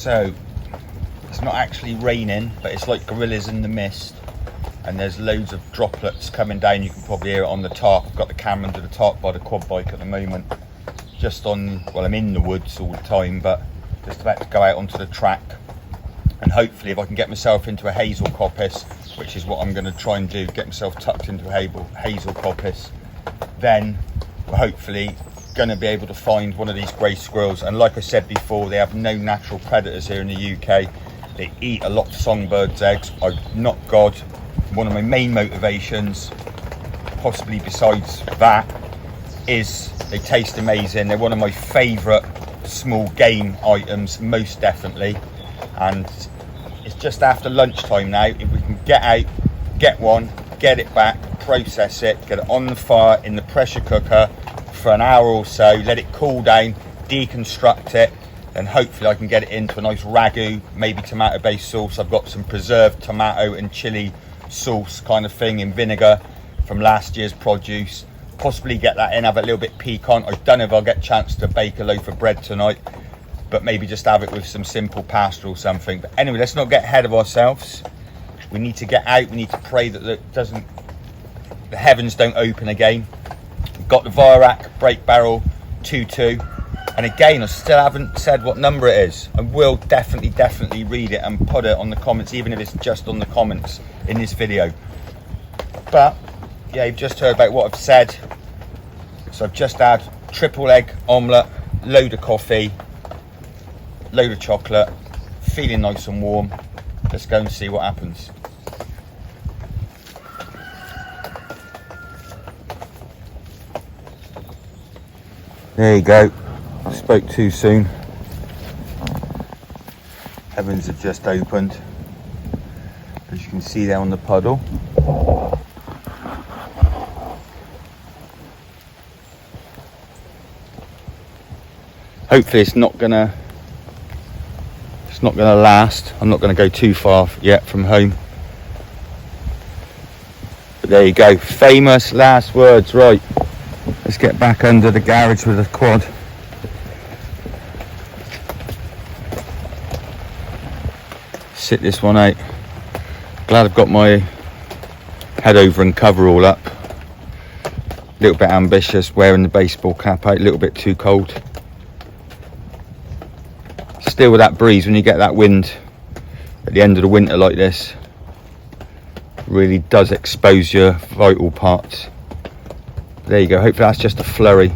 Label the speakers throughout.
Speaker 1: So it's not actually raining, but it's like gorillas in the mist, and there's loads of droplets coming down. You can probably hear it on the tarp. I've got the camera under the tarp by the quad bike at the moment, just on, well, I'm in the woods all the time, but just about to go out onto the track, and hopefully if I can get myself into a hazel coppice, which is what I'm going to try and do, get myself tucked into a hazel coppice, then we're hopefully going to be able to find one of these grey squirrels. And like I said before, they have no natural predators here in the UK. They eat a lot of songbirds' eggs. I'm not God. One of my main motivations, possibly besides that, is they taste amazing. They're one of my favourite small game items, most definitely. And it's just after lunchtime now. If we can get out, get one, get it back, process it, get it on the fire in the pressure cooker for an hour or so, let it cool down, deconstruct it, and hopefully I can get it into a nice ragu, maybe tomato based sauce. I've got some preserved tomato and chili sauce kind of thing in vinegar from last year's produce. Possibly get that in, have it a little bit piquant. I don't know if I'll get a chance to bake a loaf of bread tonight, but maybe just have it with some simple pasta or something. But anyway, let's not get ahead of ourselves. We need to get out. We need to pray that the heavens don't open again. We've got the Virak brake barrel 2.2, and again, I still haven't said what number it is. I will definitely read it and put it on the comments, even if it's just on the comments in this video. But yeah, you've just heard about what I've said. So I've just had triple egg omelette, load of coffee, load of chocolate, feeling nice and warm. Let's go and see what happens. There you go. I spoke too soon. Heavens have just opened, as you can see there on the puddle. Hopefully it's not gonna last. I'm not gonna go too far yet from home. But there you go. Famous last words, right? Let's get back under the garage with the quad. Sit this one out. Glad I've got my head over and cover all up. A little bit ambitious wearing the baseball cap out, a little bit too cold. Still with that breeze, when you get that wind at the end of the winter like this, really does expose your vital parts. There you go. Hopefully that's just a flurry.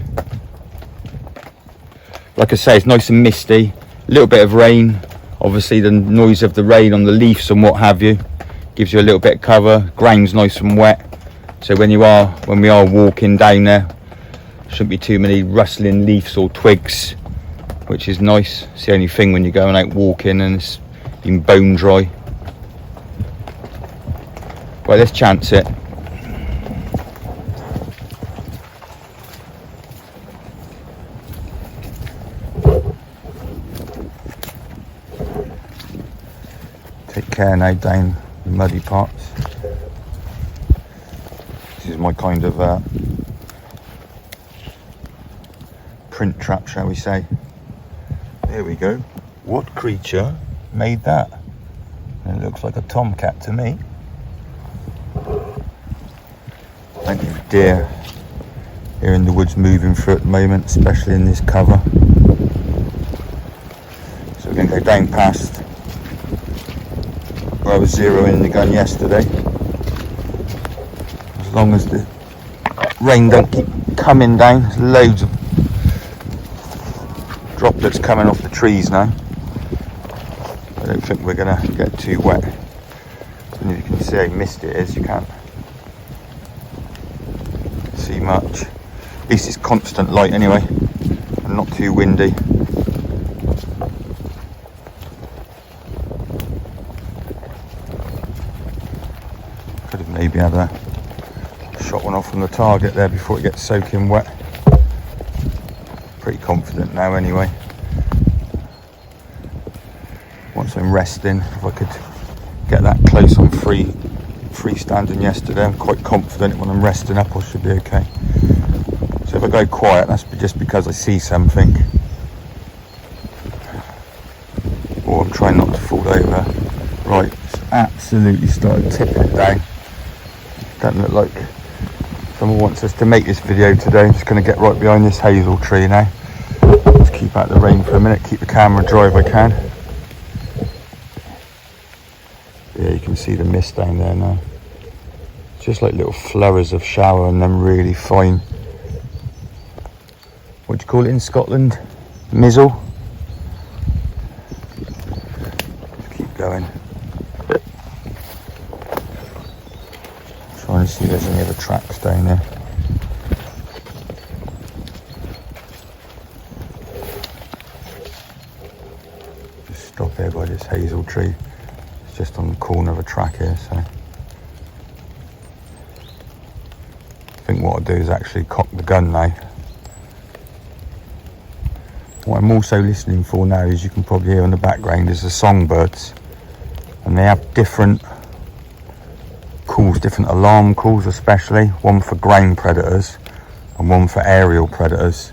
Speaker 1: Like I say, it's nice and misty, a little bit of rain. Obviously the noise of the rain on the leaves and what have you gives you a little bit of cover. Ground's nice and wet, so when we are walking down there, shouldn't be too many rustling leaves or twigs, which is nice. It's the only thing when you're going out walking and it's been bone dry. Well, let's chance it. Take care now down the muddy parts. This is my kind of print trap, shall we say. There we go. What creature made that? It looks like a tomcat to me. Plenty of deer here in the woods moving through at the moment, especially in this cover. So we're going to go down past where I was zeroing the gun yesterday. As long as the rain don't keep coming down. There's loads of droplets coming off the trees now. I don't think we're going to get too wet. And you can see how misty it is, you can't see much. At least it's constant light anyway, and not too windy. Could have maybe had a shot one off from the target there before it gets soaking wet. Pretty confident now anyway. Once I'm resting, if I could get that close on freestanding yesterday, I'm quite confident when I'm resting up I should be okay. So if I go quiet, that's just because I see something, or careful, I'm trying not to fall over. Right, it's absolutely started tipping it down. Doesn't look like someone wants us to make this video today. I'm just going to get right behind this hazel tree now. Just keep out the rain for a minute, keep the camera dry if I can. Yeah, you can see the mist down there now. It's just like little flowers of shower and then really fine, what do you call it in Scotland? Mizzle? Just keep going. Trying to see if there's any other tracks down there. Just stop here by this hazel tree. It's just on the corner of a track here, so I think what I'll do is actually cock the gun now. What I'm also listening for now, as you can probably hear in the background, is the songbirds, and they have different calls, different alarm calls, especially one for ground predators and one for aerial predators.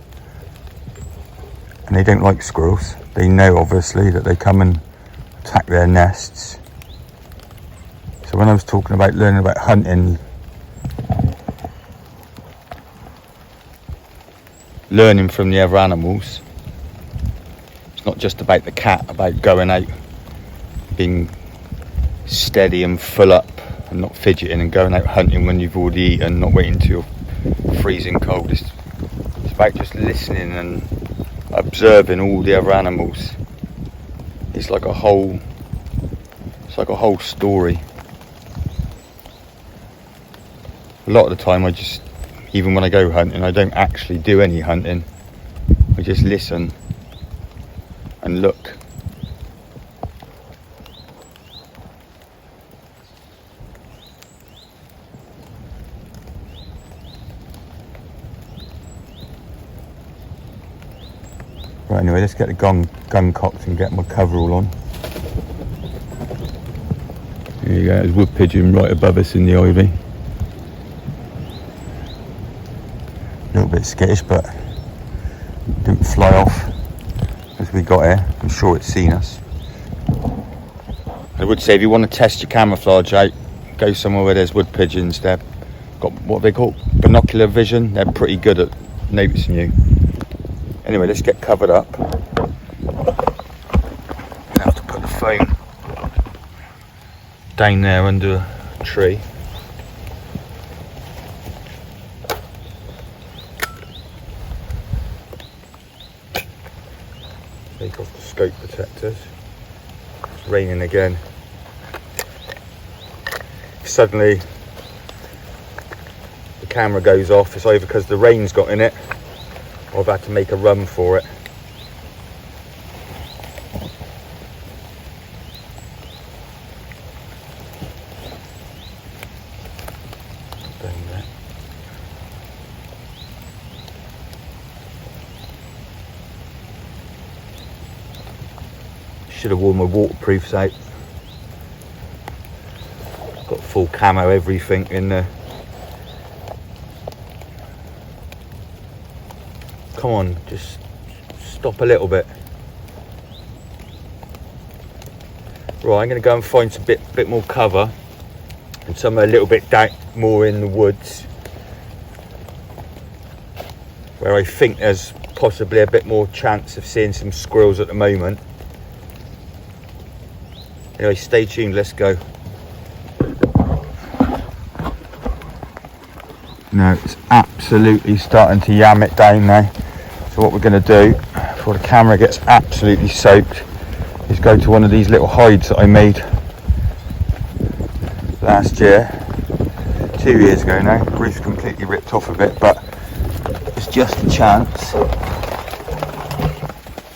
Speaker 1: And they don't like squirrels. They know obviously that they come and attack their nests. So when I was talking about learning about hunting, learning from the other animals, it's not just about the cat, about going out, being steady and full up and not fidgeting and going out hunting when you've already eaten, not waiting till you're freezing cold. It's about just listening and observing all the other animals. It's like a whole story. A lot of the time even when I go hunting, I don't actually do any hunting. I just listen and look. Right, anyway, let's get the gun cocked and get my coverall on. There you go, there's wood pigeon right above us in the ivy. A little bit skittish, but didn't fly off as we got here. I'm sure it's seen us. I would say if you want to test your camouflage out, go somewhere where there's wood pigeons. They've got what they call binocular vision. They're pretty good at noticing you. Anyway, let's get covered up. I'm gonna have to put the phone down there under a tree. Take off the scope protectors. It's raining again. If suddenly the camera goes off, it's either because the rain's got in it or I've had to make a run for it. Down there. Should have worn my waterproofs out. Got full camo, everything in there. Come on, just stop a little bit. Right, I'm going to go and find some bit more cover and somewhere a little bit down, more in the woods, where I think there's possibly a bit more chance of seeing some squirrels at the moment. Anyway, stay tuned, let's go. Now it's absolutely starting to yam it down now. So what we're going to do, before the camera gets absolutely soaked, is go to one of these little hides that I made last year, 2 years ago now. The roof's completely ripped off a bit, but it's just a chance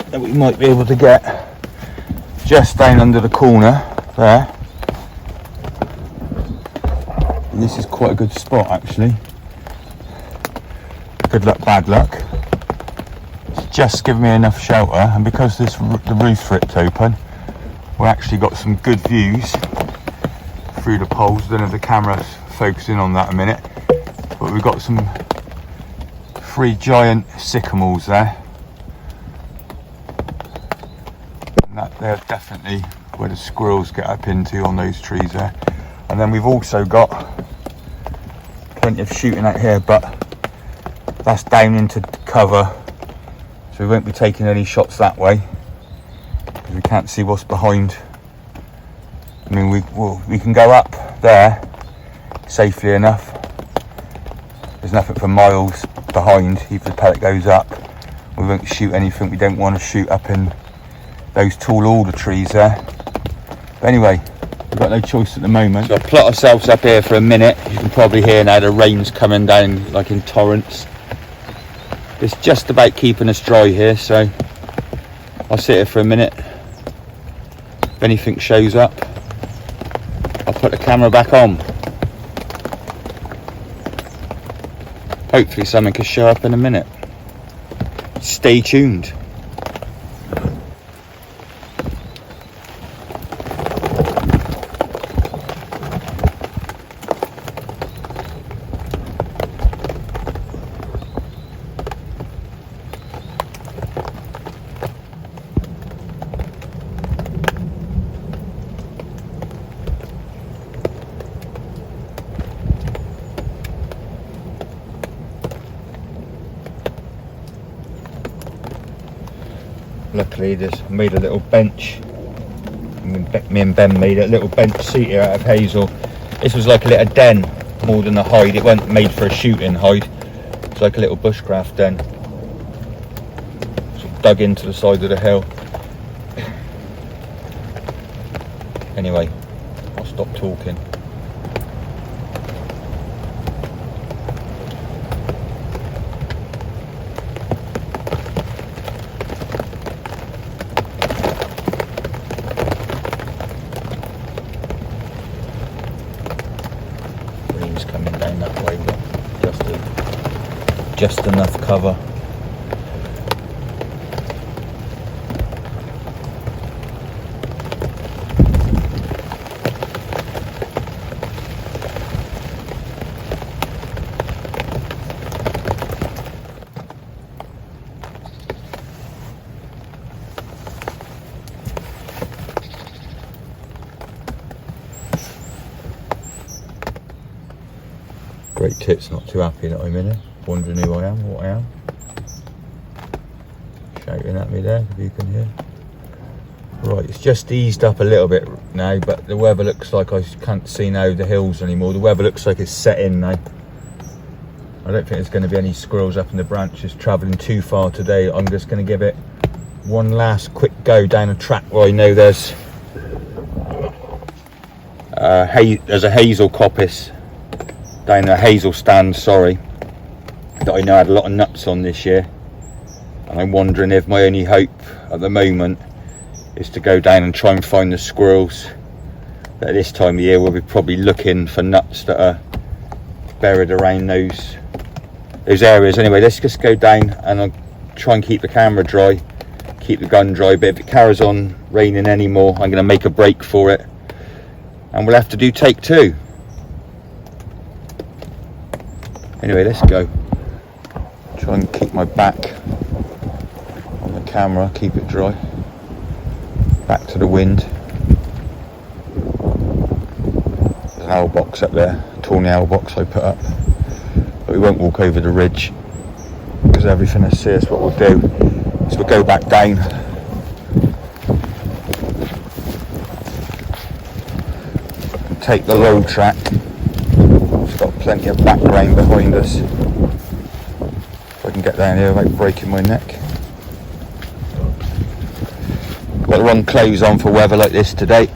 Speaker 1: that we might be able to get just down under the corner there. And this is quite a good spot actually. Good luck, bad luck. Just give me enough shelter, and because the roof's ripped open, we've actually got some good views through the poles. Don't know if the camera's focusing on that a minute, but we've got some 3 giant sycamores there. And that they're definitely where the squirrels get up into on those trees there. And then we've also got plenty of shooting out here, but that's down into cover, so we won't be taking any shots that way because we can't see what's behind. I mean, we can go up there safely enough. There's nothing for miles behind if the pellet goes up. We won't shoot anything we don't want to shoot up in those tall alder trees there. But anyway, we've got no choice at the moment. So I'll plot ourselves up here for a minute. You can probably hear now the rain's coming down like in torrents. It's just about keeping us dry here, so I'll sit here for a minute. If anything shows up, I'll put the camera back on. Hopefully something can show up in a minute. Stay tuned. Luckily, there's made a little bench. Me and Ben made a little bench seat here out of hazel. This was like a little den more than a hide. It wasn't made for a shooting hide. It's like a little bushcraft den. Sort of dug into the side of the hill. Anyway, I'll stop talking. Coming down that way, but just enough cover. Great tits, not too happy that I'm in here, wondering who I am, what I am. Shouting at me there, if you can hear. Right, it's just eased up a little bit now, but the weather looks like I can't see now the hills anymore. The weather looks like it's set in now. I don't think there's going to be any squirrels up in the branches travelling too far today. I'm just going to give it one last quick go down a track where I know there's a hazel coppice. Down a hazel stand, sorry, that I know had a lot of nuts on this year, and I'm wondering if my only hope at the moment is to go down and try and find the squirrels that at this time of year we'll be probably looking for nuts that are buried around those areas. Anyway, let's just go down and I'll try and keep the camera dry, keep the gun dry, but if it carries on raining anymore, I'm going to make a break for it and we'll have to do take two. Anyway, let's go. Try and keep my back on the camera, keep it dry. Back to the wind. There's an owl box up there, a tawny owl box I put up. But we won't walk over the ridge because everything I see is what we'll do is we'll go back down. And take the low track. Got plenty of background behind us. If I can get down here without breaking my neck. Got the wrong clothes on for weather like this today.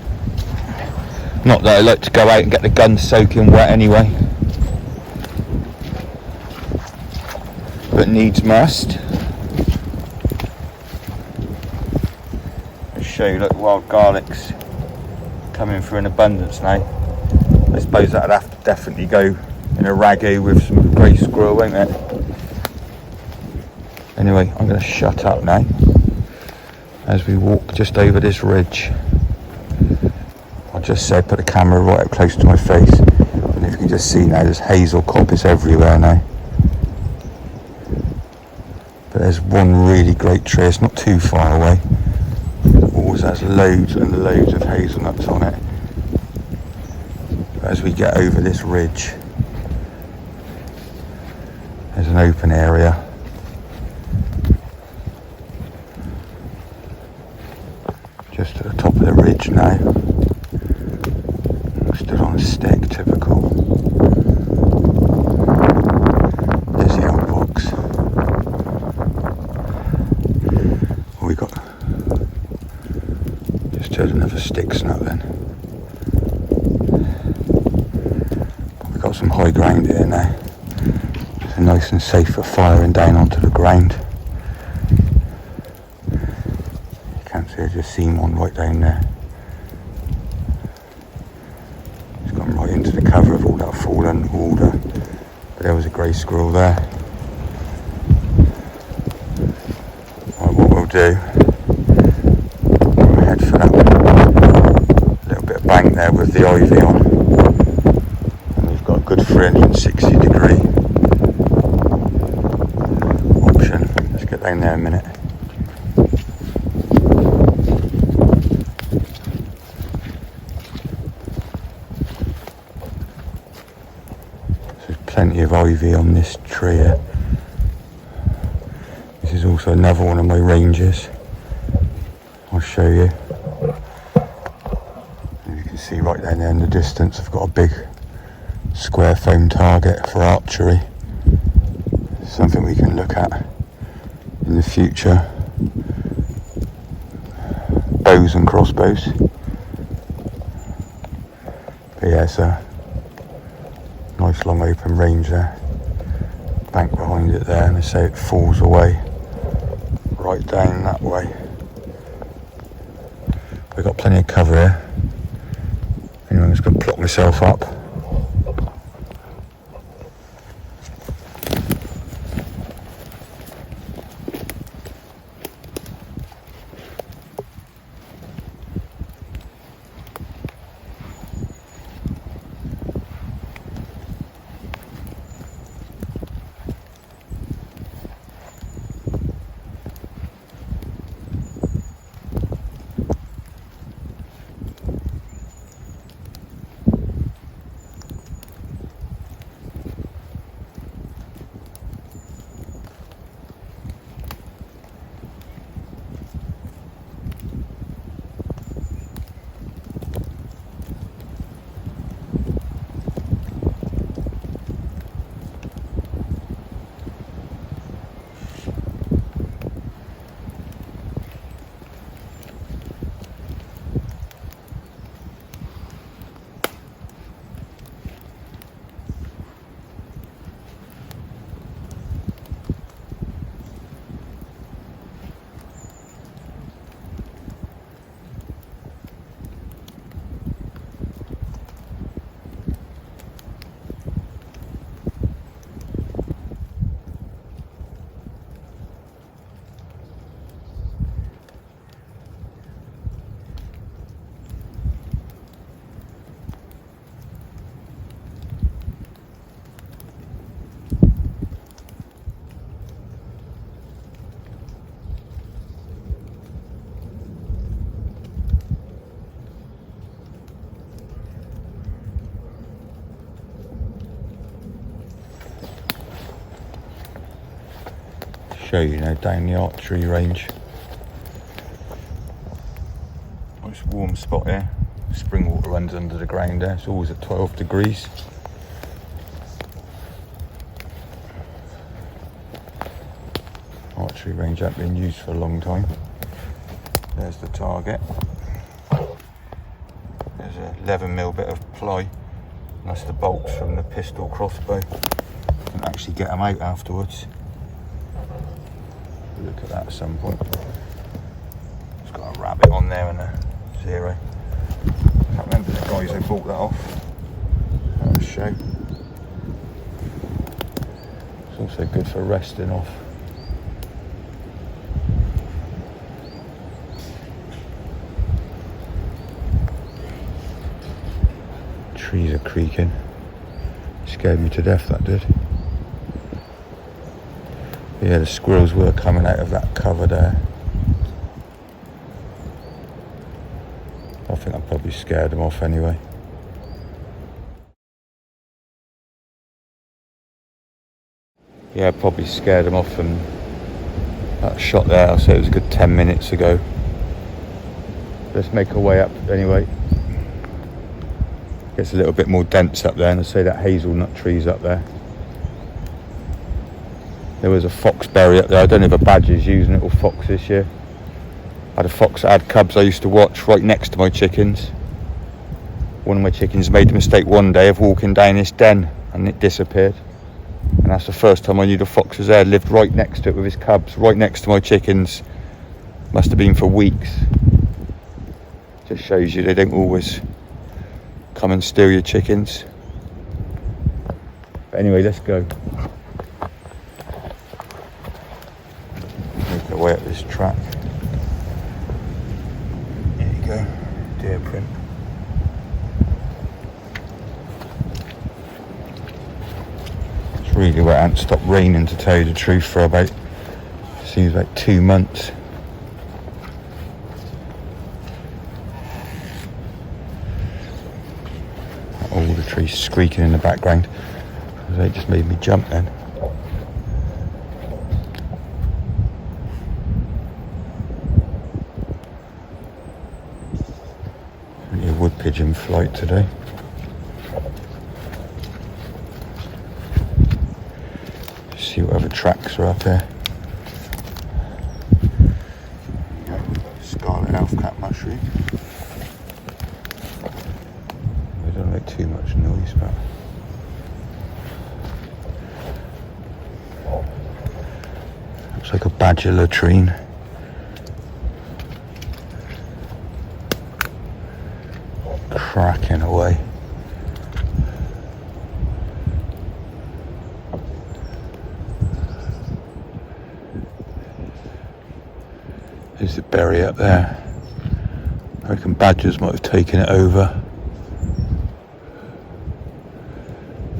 Speaker 1: Not that I like to go out and get the gun soaking wet anyway, but needs must. I'll show you, look, wild garlic's coming through in abundance now. I suppose that'd have to definitely go in a ragu with some grey squirrel, won't it? Anyway, I'm going to shut up now as we walk just over this ridge. I just said put the camera right up close to my face, and if you can just see now, there's hazel coppice everywhere now. But there's one really great tree, it's not too far away. All also has loads and loads of hazelnuts on it. As we get over this ridge, there's an open area. Just at the top of the ridge now. Stood on a stick, typical. There's the old box. We got just heard another stick snap then. We've got some high ground here now. So nice and safe for firing down onto the ground. You can't see, I just seen one right down there. It's gone right into the cover of all that fallen water. But there was a grey squirrel there. Right, what we'll do, we'll head for that little bit of bank there with the ivy on. And we've got a good 360 degree option. Let's get down there a minute. There's plenty of ivy on this tree here. This is also another one of my ranges. I'll show you. And you can see right down there in the distance I've got a big square foam target for archery. Something we can look at in the future. Bows and crossbows. But yeah, it's a nice long open range there. Bank behind it there, and they say it falls away right down that way. We've got plenty of cover here. Anyway, I'm just going to plop myself up. Show you now down the archery range. Nice warm spot here. Spring water runs under the ground there. It's always at 12 degrees. Archery range hasn't been used for a long time. There's the target. There's a 11mm bit of ply. And that's the bolts from the pistol crossbow. You can actually get them out afterwards. Look at that at some point. It's got a rabbit on there and a 0. I can't remember the guys who bought that off. I'll show. It's also good for resting off. Trees are creaking. Scared me to death, that did. Yeah, the squirrels were coming out of that cover there. I think I probably scared them off anyway. Yeah, I probably scared them off from that shot there. I'll say it was a good 10 minutes ago. Let's make our way up anyway. Gets a little bit more dense up there, and I say that hazelnut tree's up there. There was a foxberry up there. I don't know if a badger's using it or fox this year. I had a fox that had cubs I used to watch right next to my chickens. One of my chickens made the mistake one day of walking down this den and it disappeared. And that's the first time I knew the fox was there. Lived right next to it with his cubs, right next to my chickens. Must have been for weeks. Just shows you they don't always come and steal your chickens. But anyway, let's go. Make our way up this track. There you go, deer print. It's really wet. It hasn't stopped raining, to tell you the truth, for about, seems like 2 months. All the trees squeaking in the background. They just made me jump then. Only a wood pigeon flight today. See what other tracks are up here. Scarlet elf-cap mushroom. Don't make too much noise, but looks like a badger latrine. Cracking away. There's the berry up there. I reckon badgers might have taken it over.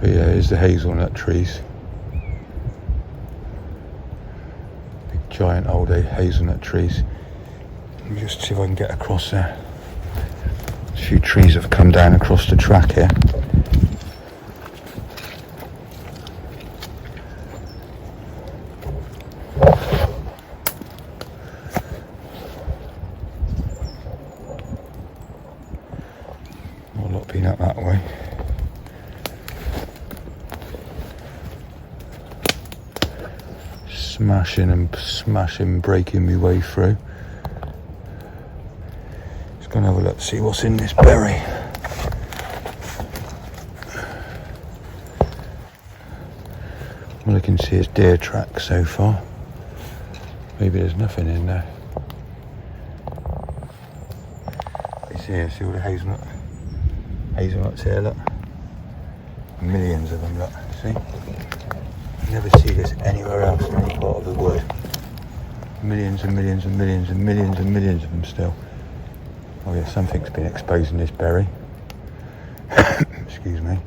Speaker 1: But yeah, here's the hazelnut trees. Big giant old hazelnut trees. Let me just see if I can get across there. A few trees have come down across the track here. Not a lot been up that way. Smashing and smashing, breaking my way through. Just gonna have a look, see what's in this berry. All I can see is deer tracks so far. Maybe there's nothing in there. It's here, see all the hazelnuts here, look. Millions of them, look, see? You never see this anywhere else in any part of the wood. Millions and millions and millions and millions and millions of them still. Oh yeah, something's been exposed in this berry. Excuse me.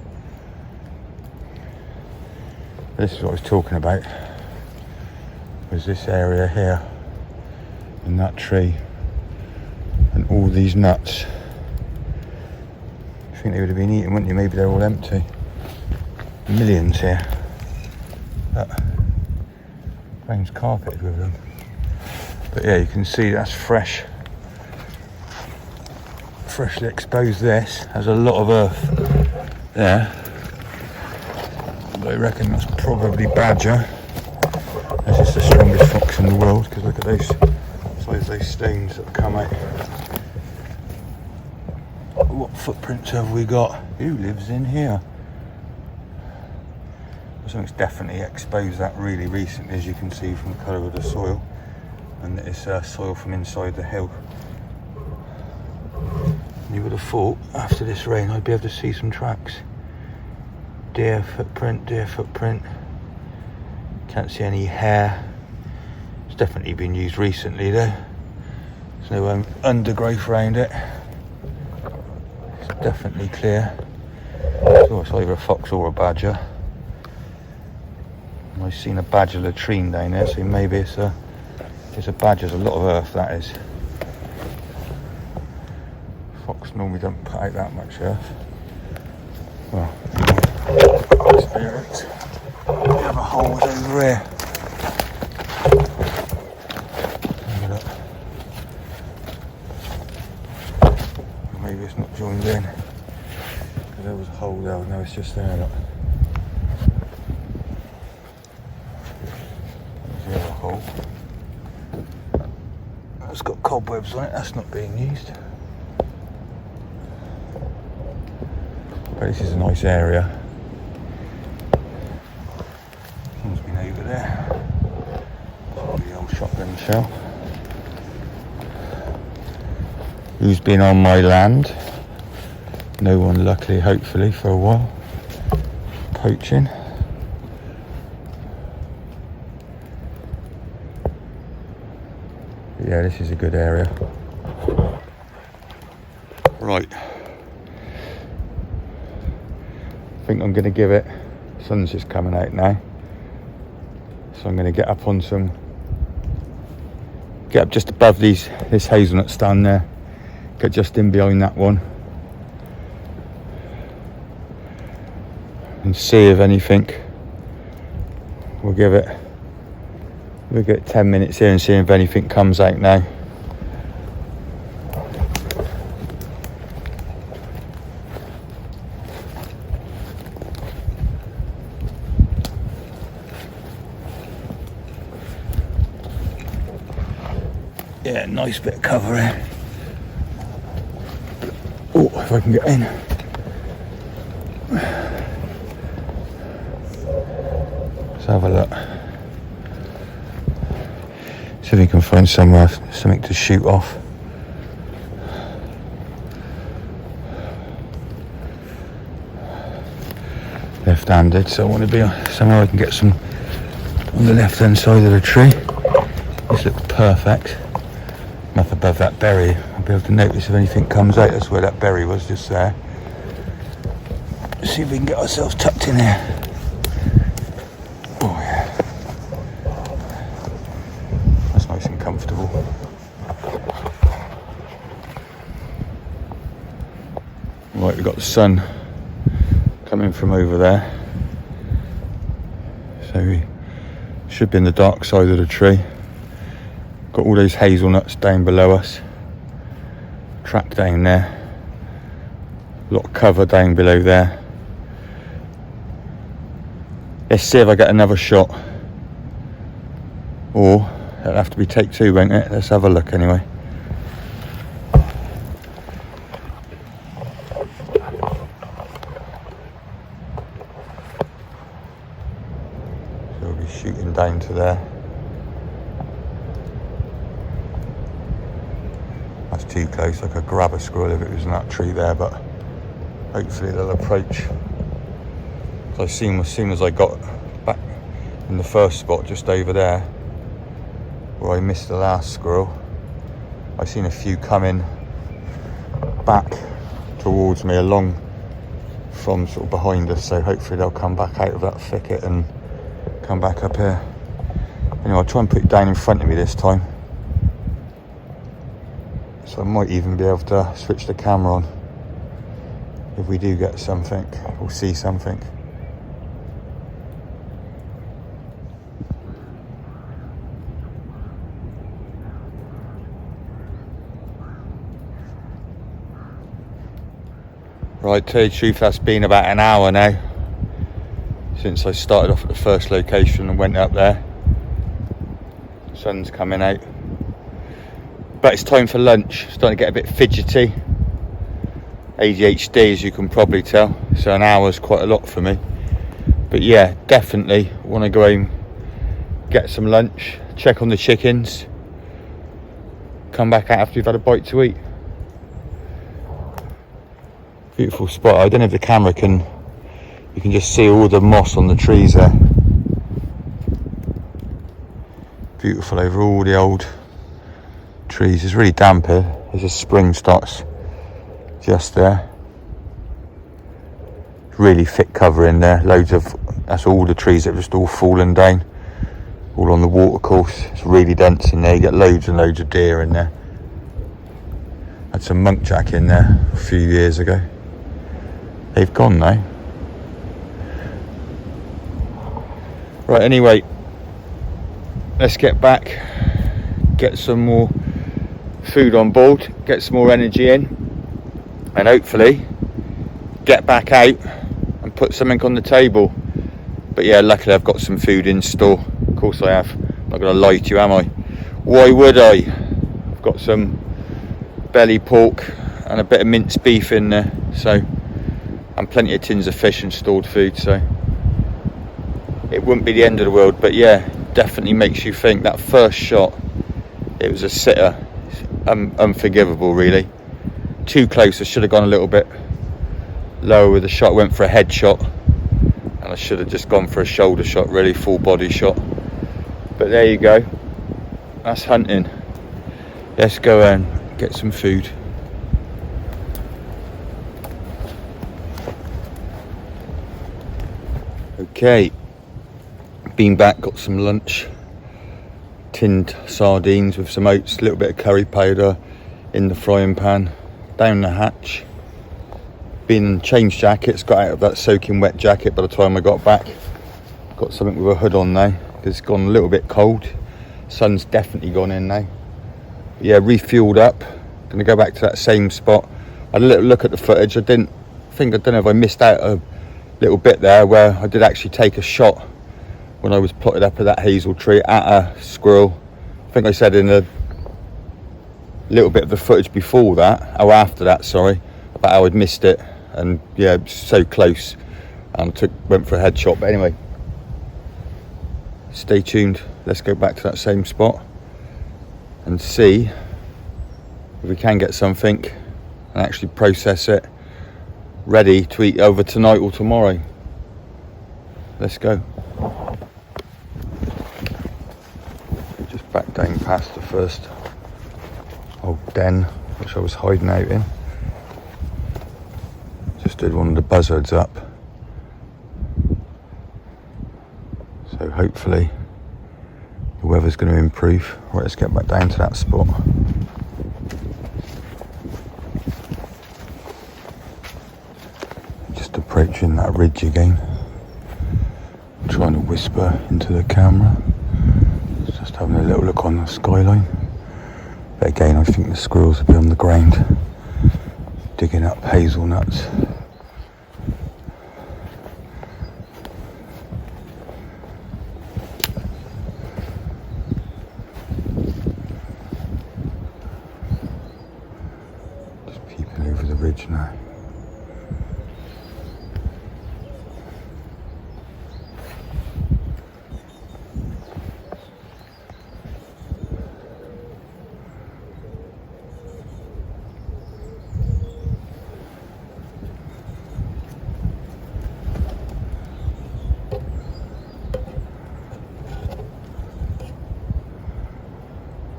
Speaker 1: This is what I was talking about. Was this area here and that tree and all these nuts. I think they would have been eaten, wouldn't you? Maybe they're all empty. Millions here. Ground's carpeted with them. But yeah, you can see that's fresh. Freshly exposed. This has a lot of earth there. But I reckon that's probably badger. This is the strongest fox in the world, because look at those size of those stones that have come out. What footprints have we got? Who lives in here? Something's definitely exposed that really recently, as you can see from the colour of the soil, and it's soil from inside the hill. You would have thought after this rain I'd be able to see some tracks. Deer footprint, deer footprint. Can't see any hair. It's definitely been used recently though. There's no undergrowth around it. It's definitely clear. So it's either a fox or a badger. I've seen a badger latrine down there, so maybe it's a badger. There's a lot of earth, that is. box normally don't put out that much earth. Well, the other hole's over here. Have a look. Maybe it's not joined in. There was a hole there, no, it's just there. Look. There's the other hole. It's got cobwebs on it, that's not being used. But this is a nice area. Someone's been over there. The old shotgun shell. Who's been on my land? No one, luckily, hopefully, for a while. Poaching. But yeah, this is a good area. Right. I think I'm going to give it. Sun's just coming out now. So I'm going to get up on some. Get up just above this hazelnut stand there. Get just in behind that one. And see if anything. We'll get 10 minutes here and see if anything comes out now. Yeah, nice bit of cover here. Oh, if I can get in. Let's have a look. See if we can find somewhere, something to shoot off. Left-handed, so I want to be somewhere I can get some on the left-hand side of the tree. This looks perfect. Up above that berry, I'll be able to notice if anything comes out. That's where that berry was, just there. Let's see if we can get ourselves tucked in here. Oh yeah. That's nice and comfortable. Right, we've got the sun coming from over there. So we should be in the dark side of the tree. Got all those hazelnuts down below us. Track down there. A lot of cover down below there. Let's see if I get another shot. Or it'll have to be take two, won't it? Let's have a look anyway. So we'll be shooting down to there. That's too close. I could grab a squirrel if it was in that tree there, but hopefully they'll approach. So as soon as I got back in the first spot just over there where I missed the last squirrel, I seen a few coming back towards me along from sort of behind us, so hopefully they'll come back out of that thicket and come back up here. Anyway, I'll try and put it down in front of me this time. So I might even be able to switch the camera on if we do get something or see something. Right, to tell you the truth, that's been about an hour now since I started off at the first location and went up there. Sun's coming out. But it's time for lunch. Starting to get a bit fidgety. ADHD, as you can probably tell. So an hour is quite a lot for me. But yeah, definitely want to go home, get some lunch, check on the chickens, come back out after you've had a bite to eat. Beautiful spot. I don't know if the camera can, you can just see all the moss on the trees there. Beautiful over all the old trees. It's really damp here. There's a spring starts just there. Really thick cover in there. Loads of, that's all the trees that have just all fallen down. All on the water course. It's really dense in there. You get loads and loads of deer in there. Had some muntjac in there a few years ago. They've gone now. Right, anyway, let's get back, get some more food on board, get some more energy in, and hopefully get back out and put something on the table. But yeah, luckily I've got some food in store. Of course I have. I'm not going to lie to you, am I? Why would I? I've got some belly pork and a bit of minced beef in there, so, and plenty of tins of fish and stored food, so it wouldn't be the end of the world. But yeah, definitely makes you think. That first shot, it was a sitter. Unforgivable, really. Too close. I should have gone a little bit lower with the shot. Went for a head shot, and I should have just gone for a shoulder shot, really, full body shot. But there you go. That's hunting. Let's go and get some food. Okay, been back, got some lunch. Tinned sardines with some oats, a little bit of curry powder in the frying pan, down the hatch. Been and changed jackets, got out of that soaking wet jacket by the time I got back. Got something with a hood on now, because it's gone a little bit cold. Sun's definitely gone in now. But yeah, refueled up, gonna go back to that same spot. I had a little look at the footage. I don't know if I missed out a little bit there where I did actually take a shot when I was plotted up at that hazel tree at a squirrel. I think I said in a little bit of the footage before that, or after that, sorry, about how I'd missed it. And yeah, it was so close, and went for a headshot. But anyway, stay tuned. Let's go back to that same spot and see if we can get something and actually process it, ready to eat over tonight or tomorrow. Let's go. Just back down past the first old den which I was hiding out in. Just did one of the buzzards up, so hopefully the weather's going to improve. Right, let's get back down to that spot. Just approaching that ridge again, trying to whisper into the camera. Just having a little look on the skyline. But again, I think the squirrels will be on the ground digging up hazelnuts. Just peeping over the ridge now.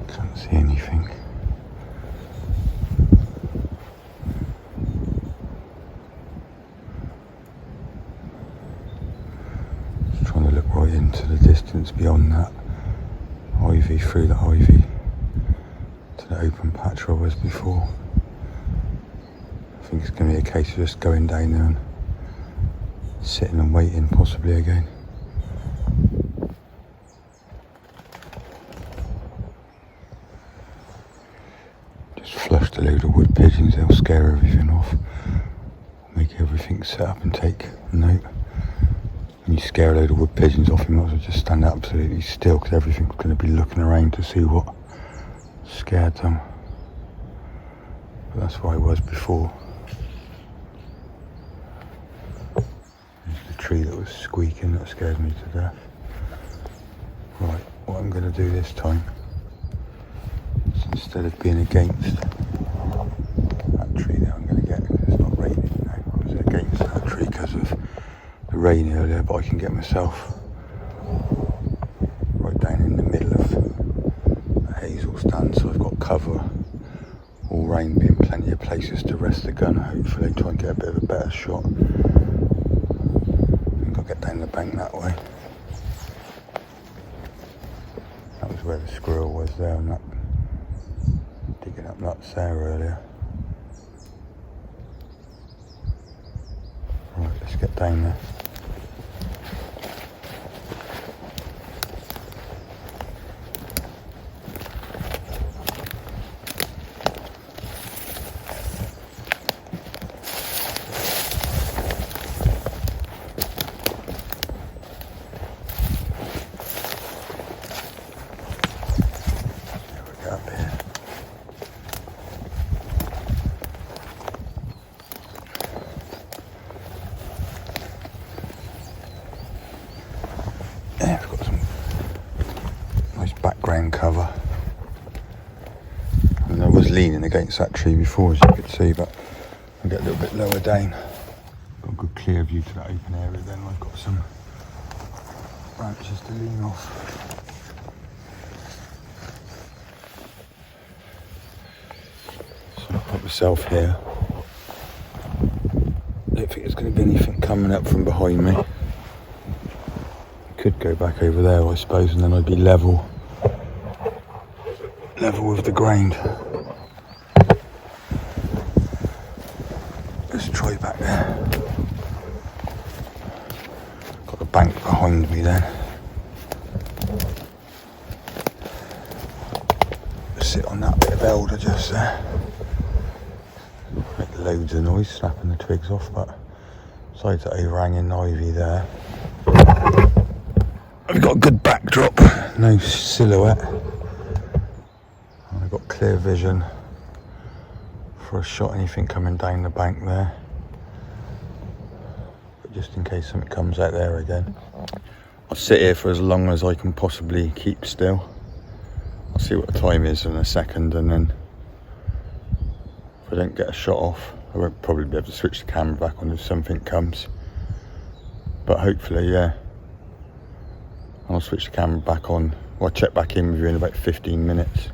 Speaker 1: Can't see anything. Just trying to look right into the distance beyond that ivy, through the ivy to the open patch where I was before. I think it's going to be a case of just going down there and sitting and waiting, possibly again. Flushed a load of wood pigeons. They'll scare everything off, make everything set up and take note. When you scare a load of wood pigeons off, you might as well just stand absolutely still, because everything's going to be looking around to see what scared them. But that's where I was before. There's the tree that was squeaking that scared me to death. Right, what I'm going to do this time, instead of being against that tree that I'm going to get, because it's not raining now. I was against that tree because of the rain earlier, but I can get myself right down in the middle of the hazel stand, so I've got cover all round, being plenty of places to rest the gun. Hopefully try and get a bit of a better shot. I think I'll get down the bank that way. That was where the squirrel was there, and that digging up nuts there earlier. Let's get down there. Yeah, we've got some nice background cover. And I was leaning against that tree before, as you could see, but I'll get a little bit lower down. Got a good clear view to that open area then. I've got some branches to lean off. So I'll put myself here. Don't think there's going to be anything coming up from behind me. Could go back over there, I suppose, and then I'd be level with the ground. Let's try back there. Got a bank behind me then. Sit on that bit of elder just there. Make loads of noise snapping the twigs off, but besides that overhanging ivy there, we've got a good backdrop, no silhouette. And I've got clear vision for a shot, anything coming down the bank there. But just in case something comes out there again. I'll sit here for as long as I can possibly keep still. I'll see what the time is in a second, and then if I don't get a shot off, I won't probably be able to switch the camera back on if something comes. But hopefully, yeah. I'll switch the camera back on. I'll check back in with you in about 15 minutes.